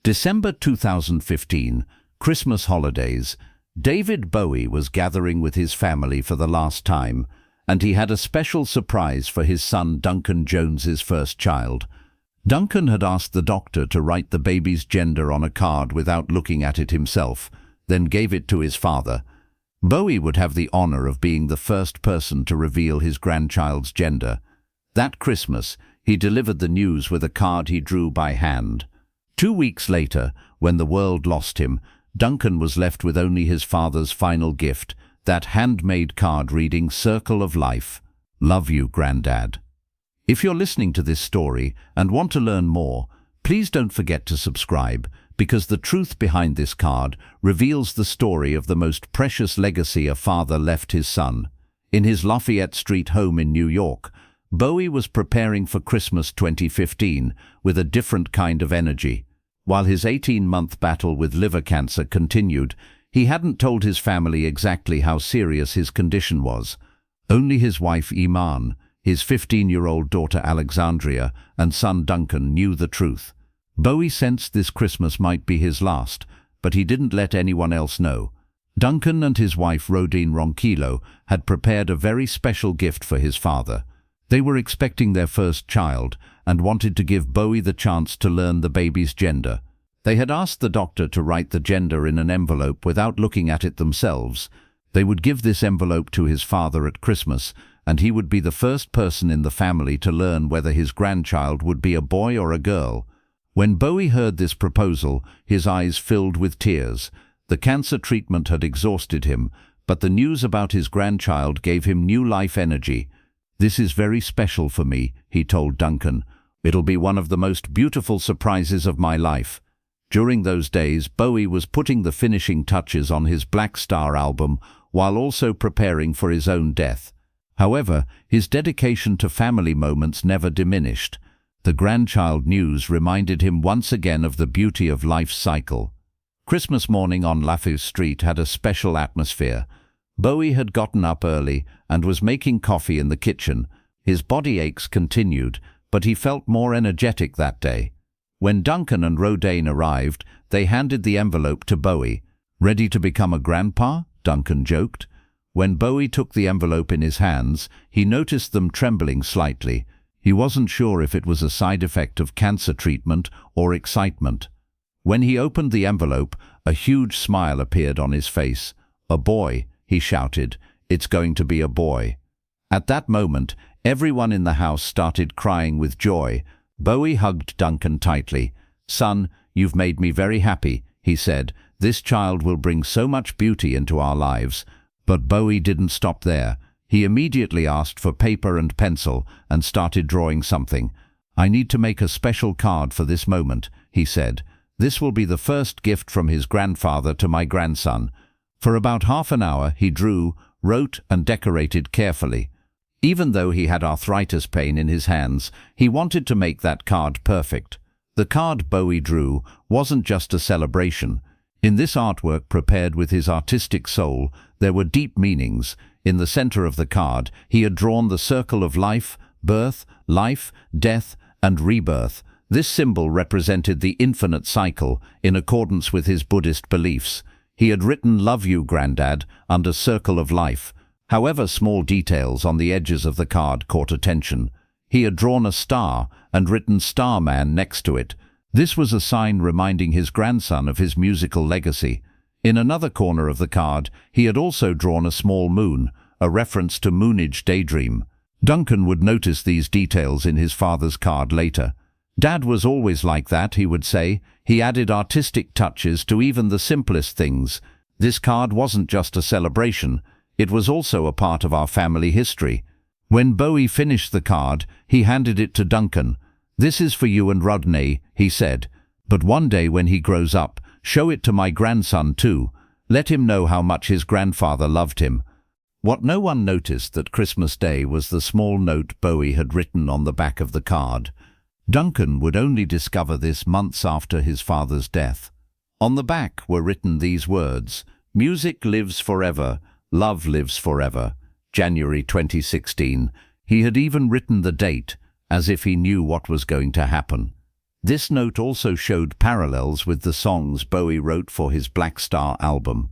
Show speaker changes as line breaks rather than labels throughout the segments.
December 2015, Christmas holidays. David Bowie was gathering with his family for the last time, and he had a special surprise for his son Duncan, Jones's first child. Duncan had asked the doctor to write the baby's gender on a card without looking at it himself, then gave it to his father. Bowie would have the honor of being the first person to reveal his grandchild's gender. That Christmas, he delivered the news with a card he drew by hand. 2 weeks later, when the world lost him, Duncan was left with only his father's final gift, that handmade card reading "Circle of Life. Love you, Grandad." If you're listening to this story and want to learn more, please don't forget to subscribe, because the truth behind this card reveals the story of the most precious legacy a father left his son. In his Lafayette Street home in New York, Bowie was preparing for Christmas 2015 with a different kind of energy. While his 18-month battle with liver cancer continued, he hadn't told his family exactly how serious his condition was. Only his wife Iman, his 15-year-old daughter Alexandria, and son Duncan knew the truth. Bowie sensed this Christmas might be his last, but he didn't let anyone else know. Duncan and his wife Rodine Ronquillo had prepared a very special gift for his father. They were expecting their first child and wanted to give Bowie the chance to learn the baby's gender. They had asked the doctor to write the gender in an envelope without looking at it themselves. They would give this envelope to his father at Christmas, and he would be the first person in the family to learn whether his grandchild would be a boy or a girl. When Bowie heard this proposal, his eyes filled with tears. The cancer treatment had exhausted him, but the news about his grandchild gave him new life energy. "This is very special for me," he told Duncan. "It'll be one of the most beautiful surprises of my life." During those days, Bowie was putting the finishing touches on his Black Star album while also preparing for his own death. However, his dedication to family moments never diminished. The grandchild news reminded him once again of the beauty of life's cycle. Christmas morning on Lafayette Street had a special atmosphere. Bowie had gotten up early and was making coffee in the kitchen. His body aches continued, but he felt more energetic that day. When Duncan and Rodine arrived, they handed the envelope to Bowie. "Ready to become a grandpa?" Duncan joked. When Bowie took the envelope in his hands, he noticed them trembling slightly. He wasn't sure if it was a side effect of cancer treatment or excitement. When he opened the envelope, a huge smile appeared on his face. "A boy," he shouted. "It's going to be a boy." At that moment, everyone in the house started crying with joy. Bowie hugged Duncan tightly. "Son, you've made me very happy," he said. "This child will bring so much beauty into our lives." But Bowie didn't stop there. He immediately asked for paper and pencil and started drawing something. "I need to make a special card for this moment," he said. "This will be the first gift from his grandfather to my grandson." For about half an hour he drew, wrote and decorated carefully. Even though he had arthritis pain in his hands, he wanted to make that card perfect. The card Bowie drew wasn't just a celebration. In this artwork prepared with his artistic soul, there were deep meanings. In the center of the card, he had drawn the circle of life, birth, life, death, and rebirth. This symbol represented the infinite cycle, in accordance with his Buddhist beliefs. He had written "Love you, Grandad" under "Circle of Life." However, small details on the edges of the card caught attention. He had drawn a star and written "Starman" next to it. This was a sign reminding his grandson of his musical legacy. In another corner of the card, he had also drawn a small moon, a reference to Moonage Daydream. Duncan would notice these details in his father's card later. "Dad was always like that," he would say. "He added artistic touches to even the simplest things." This card wasn't just a celebration. It was also a part of our family history. When Bowie finished the card, he handed it to Duncan. "This is for you and Rodney," he said. "But one day when he grows up, show it to my grandson too. Let him know how much his grandfather loved him." What no one noticed that Christmas Day was the small note Bowie had written on the back of the card. Duncan would only discover this months after his father's death. On the back were written these words: "Music lives forever. Love lives forever. January 2016. He had even written the date, as if he knew what was going to happen. This note also showed parallels with the songs Bowie wrote for his Black Star album.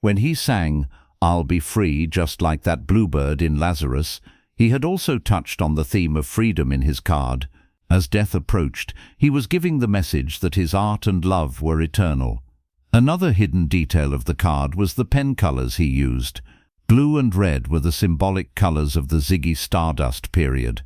When he sang, "I'll be free just like that bluebird in Lazarus," he had also touched on the theme of freedom in his card. As death approached, he was giving the message that his art and love were eternal. Another hidden detail of the card was the pen colors he used. Blue and red were the symbolic colors of the Ziggy Stardust period.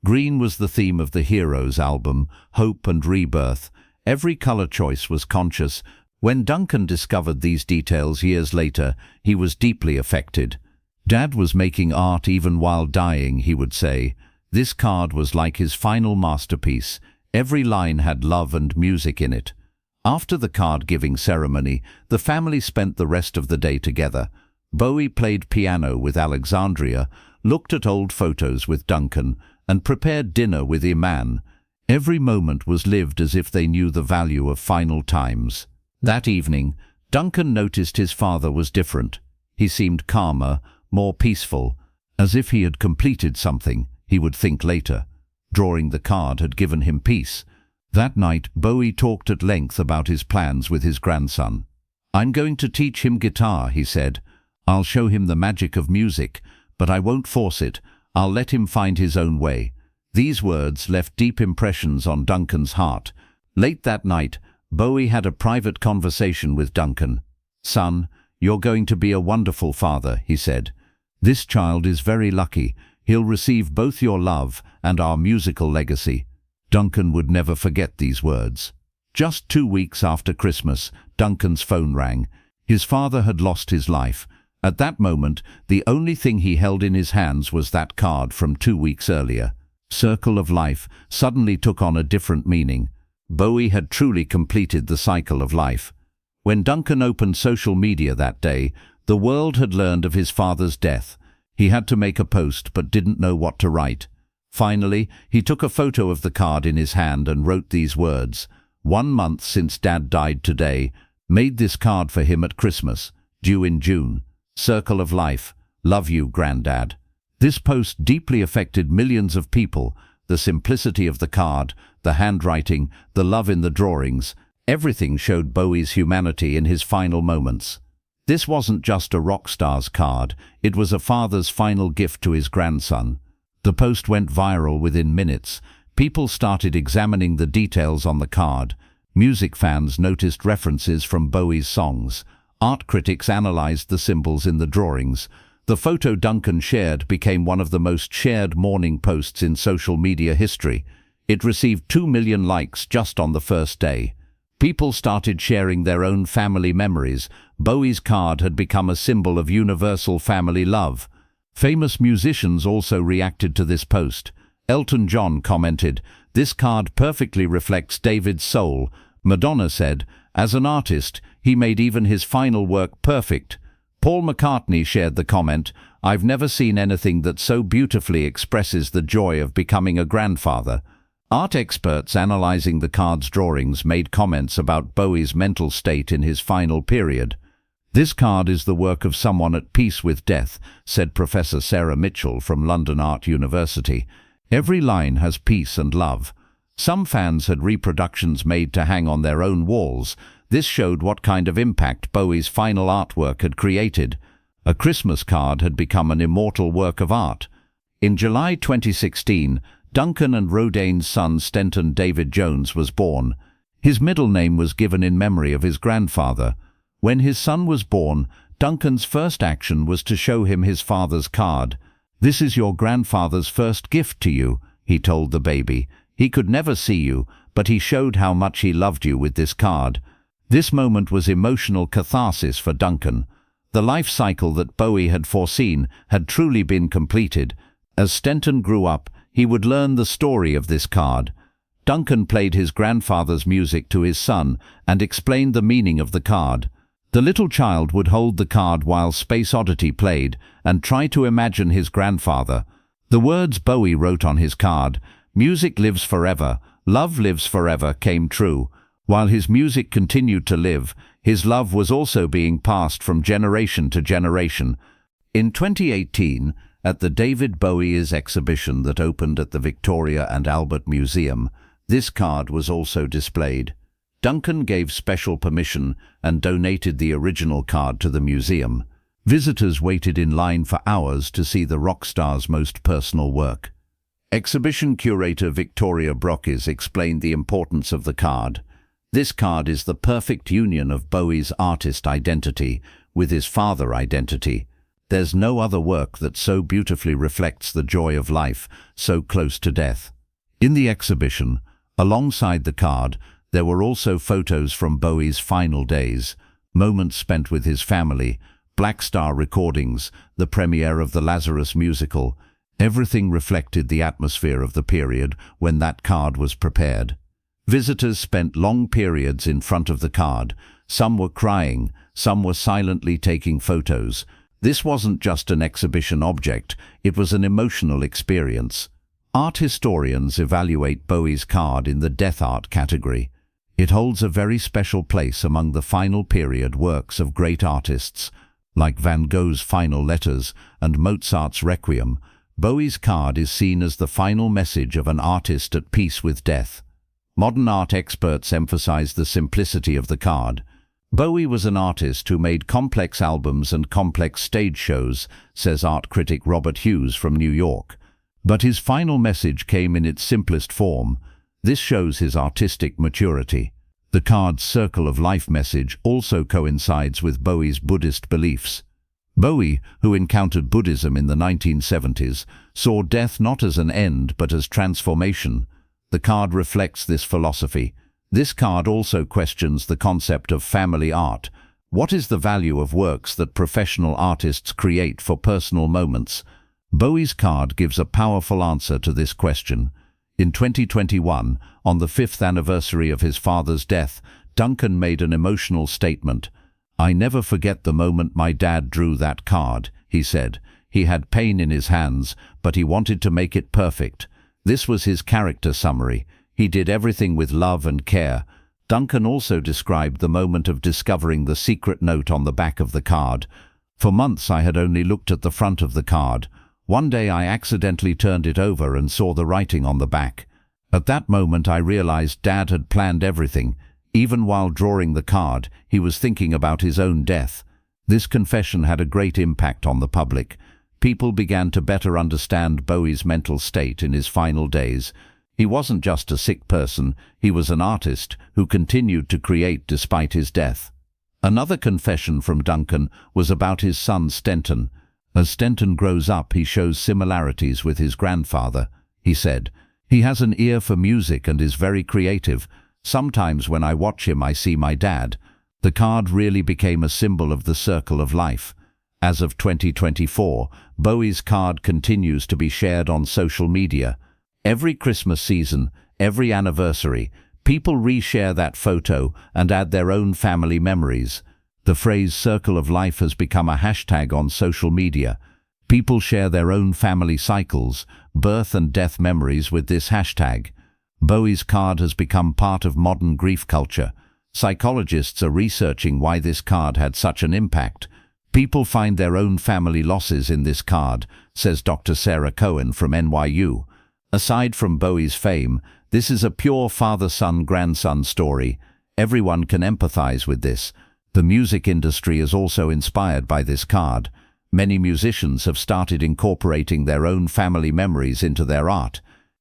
Green was the theme of the Heroes album, Hope and Rebirth. Every color choice was conscious. When Duncan discovered these details years later, he was deeply affected. "Dad was making art even while dying," he would say. This card was like his final masterpiece. Every line had love and music in it. After the card-giving ceremony, the family spent the rest of the day together. Bowie played piano with Alexandria, looked at old photos with Duncan, and prepared dinner with Iman. Every moment was lived as if they knew the value of final times. That evening, Duncan noticed his father was different. He seemed calmer, more peaceful, as if he had completed something. He would think later. Drawing the card had given him peace. That night, Bowie talked at length about his plans with his grandson. "I'm going to teach him guitar," he said. "I'll show him the magic of music, but I won't force it. I'll let him find his own way." These words left deep impressions on Duncan's heart. Late that night, Bowie had a private conversation with Duncan. "Son, you're going to be a wonderful father," he said. "This child is very lucky. He'll receive both your love and our musical legacy." Duncan would never forget these words. Just 2 weeks after Christmas, Duncan's phone rang. His father had lost his life. At that moment, the only thing he held in his hands was that card from 2 weeks earlier. Circle of Life suddenly took on a different meaning. Bowie had truly completed the cycle of life. When Duncan opened social media that day, the world had learned of his father's death. He had to make a post but didn't know what to write. Finally, he took a photo of the card in his hand and wrote these words: "1 month since Dad died today. Made this card for him at Christmas, due in June. Circle of Life. Love you, Granddad." This post deeply affected millions of people. The simplicity of the card, the handwriting, the love in the drawings, everything showed Bowie's humanity in his final moments. This wasn't just a rock star's card, it was a father's final gift to his grandson. The post went viral within minutes. People started examining the details on the card. Music fans noticed references from Bowie's songs. Art critics analyzed the symbols in the drawings. The photo Duncan shared became one of the most shared mourning posts in social media history. It received 2 million likes just on the first day. People started sharing their own family memories. Bowie's card had become a symbol of universal family love. Famous musicians also reacted to this post. Elton John commented, "This card perfectly reflects David's soul." Madonna said, "As an artist, he made even his final work perfect." Paul McCartney shared the comment, "I've never seen anything that so beautifully expresses the joy of becoming a grandfather." Art experts analyzing the card's drawings made comments about Bowie's mental state in his final period. "This card is the work of someone at peace with death," said Professor Sarah Mitchell from London Art University. "Every line has peace and love." Some fans had reproductions made to hang on their own walls. This showed what kind of impact Bowie's final artwork had created. A Christmas card had become an immortal work of art. In July 2016, Duncan and Rodane's son Stenton David Jones was born. His middle name was given in memory of his grandfather. When his son was born, Duncan's first action was to show him his father's card. "This is your grandfather's first gift to you," he told the baby. "He could never see you, but he showed how much he loved you with this card." This moment was emotional catharsis for Duncan. The life cycle that Bowie had foreseen had truly been completed. As Stenton grew up, he would learn the story of this card. Duncan played his grandfather's music to his son and explained the meaning of the card. The little child would hold the card while Space Oddity played and try to imagine his grandfather. The words Bowie wrote on his card, "Music lives forever, love lives forever," came true. While his music continued to live, his love was also being passed from generation to generation. In 2018, at the David Bowie's exhibition that opened at the Victoria and Albert Museum, This card was also displayed. Duncan gave special permission and donated the original card to the museum. Visitors waited in line for hours to see the rock star's most personal work. Exhibition curator Victoria Brockes explained the importance of the card. This card is the perfect union of Bowie's artist identity with his father identity. There's no other work that so beautifully reflects the joy of life, so close to death. In the exhibition, alongside the card, there were also photos from Bowie's final days, moments spent with his family, Black Star recordings, the premiere of the Lazarus musical. Everything reflected the atmosphere of the period when that card was prepared. Visitors spent long periods in front of the card. Some were crying, some were silently taking photos. This wasn't just an exhibition object, it was an emotional experience. Art historians evaluate Bowie's card in the death art category. It holds a very special place among the final period works of great artists, like Van Gogh's Final Letters and Mozart's Requiem. Bowie's card is seen as the final message of an artist at peace with death. Modern art experts emphasize the simplicity of the card. Bowie was an artist who made complex albums and complex stage shows, says art critic Robert Hughes from New York. But his final message came in its simplest form. This shows his artistic maturity. The card's circle of life message also coincides with Bowie's Buddhist beliefs. Bowie, who encountered Buddhism in the 1970s, saw death not as an end but as transformation. The card reflects this philosophy. This card also questions the concept of family art. What is the value of works that professional artists create for personal moments? Bowie's card gives a powerful answer to this question. In 2021, on the 5th anniversary of his father's death, Duncan made an emotional statement. "I never forget the moment my dad drew that card," he said. He had pain in his hands, but he wanted to make it perfect. This was his character summary. He did everything with love and care. Duncan also described the moment of discovering the secret note on the back of the card. "For months I had only looked at the front of the card. One day I accidentally turned it over and saw the writing on the back. At that moment I realized Dad had planned everything. Even while drawing the card, he was thinking about his own death." This confession had a great impact on the public. People began to better understand Bowie's mental state in his final days. He wasn't just a sick person, he was an artist who continued to create despite his death. Another confession from Duncan was about his son Stenton. As Stenton grows up, he shows similarities with his grandfather. He said, "He has an ear for music and is very creative. Sometimes when I watch him, I see my dad." The card really became a symbol of the circle of life. As of 2024, Bowie's card continues to be shared on social media. Every Christmas season, every anniversary, people reshare that photo and add their own family memories. The phrase "circle of life" has become a hashtag on social media. People share their own family cycles, birth and death memories with this hashtag. Bowie's card has become part of modern grief culture. Psychologists are researching why this card had such an impact. People find their own family losses in this card, says Dr. Sarah Cohen from NYU. Aside from Bowie's fame, this is a pure father-son-grandson story. Everyone can empathize with this. The music industry is also inspired by this card. Many musicians have started incorporating their own family memories into their art.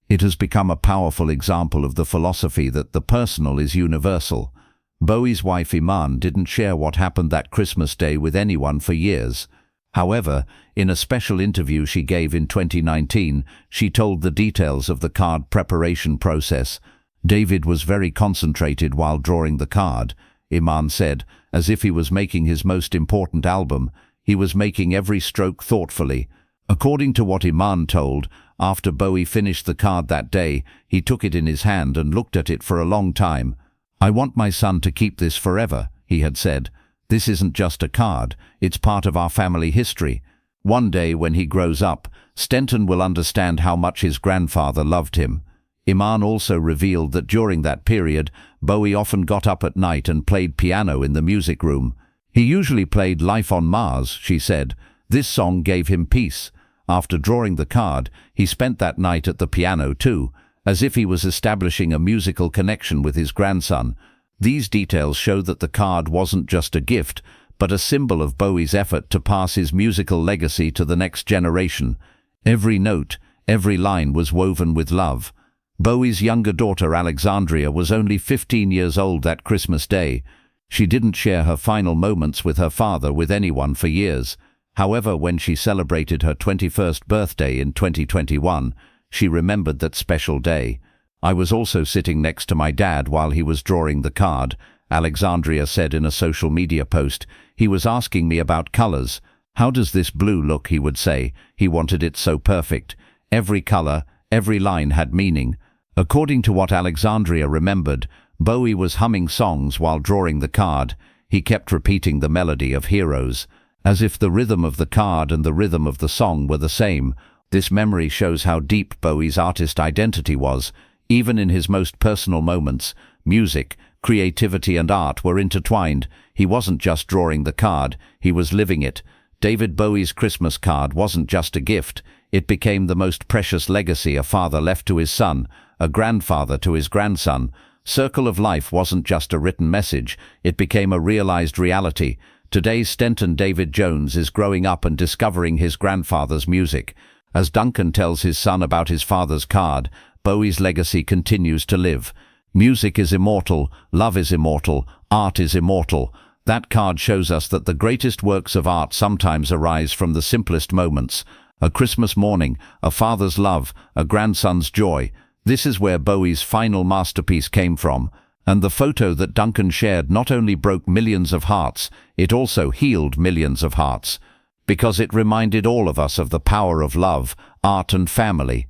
It has become a powerful example of the philosophy that the personal is universal. Bowie's wife Iman didn't share what happened that Christmas day with anyone for years. However, in a special interview she gave in 2019, she told the details of the card preparation process. "David was very concentrated while drawing the card," Iman said, "as if he was making his most important album. He was making every stroke thoughtfully." According to what Iman told, after Bowie finished the card that day, he took it in his hand and looked at it for a long time. "I want my son to keep this forever," he had said. "This isn't just a card, it's part of our family history. One day when he grows up, Stenton will understand how much his grandfather loved him." Iman also revealed that during that period, Bowie often got up at night and played piano in the music room. He usually played Life on Mars, she said. This song gave him peace. After drawing the card, he spent that night at the piano too. as if he was establishing a musical connection with his grandson. These details show that the card wasn't just a gift, but a symbol of Bowie's effort to pass his musical legacy to the next generation. Every note, every line was woven with love. Bowie's younger daughter Alexandria was only 15 years old that Christmas Day. She didn't share her final moments with her father with anyone for years. However, when she celebrated her 21st birthday in 2021, she remembered that special day. "I was also sitting next to my dad while he was drawing the card," Alexandria said in a social media post. "He was asking me about colors. How does this blue look, he would say. He wanted it so perfect. Every color, every line had meaning." According to what Alexandria remembered, Bowie was humming songs while drawing the card. He kept repeating the melody of Heroes, as if the rhythm of the card and the rhythm of the song were the same. This memory shows how deep Bowie's artist identity was. Even in his most personal moments, music, creativity and art were intertwined. He wasn't just drawing the card, he was living it. David Bowie's Christmas card wasn't just a gift, it became the most precious legacy a father left to his son, a grandfather to his grandson. Circle of Life wasn't just a written message, it became a realized reality. Today's Stenton David Jones is growing up and discovering his grandfather's music. As Duncan tells his son about his father's card, Bowie's legacy continues to live. Music is immortal, love is immortal, art is immortal. That card shows us that the greatest works of art sometimes arise from the simplest moments. A Christmas morning, a father's love, a grandson's joy. This is where Bowie's final masterpiece came from. And the photo that Duncan shared not only broke millions of hearts, it also healed millions of hearts. Because it reminded all of us of the power of love, art and family.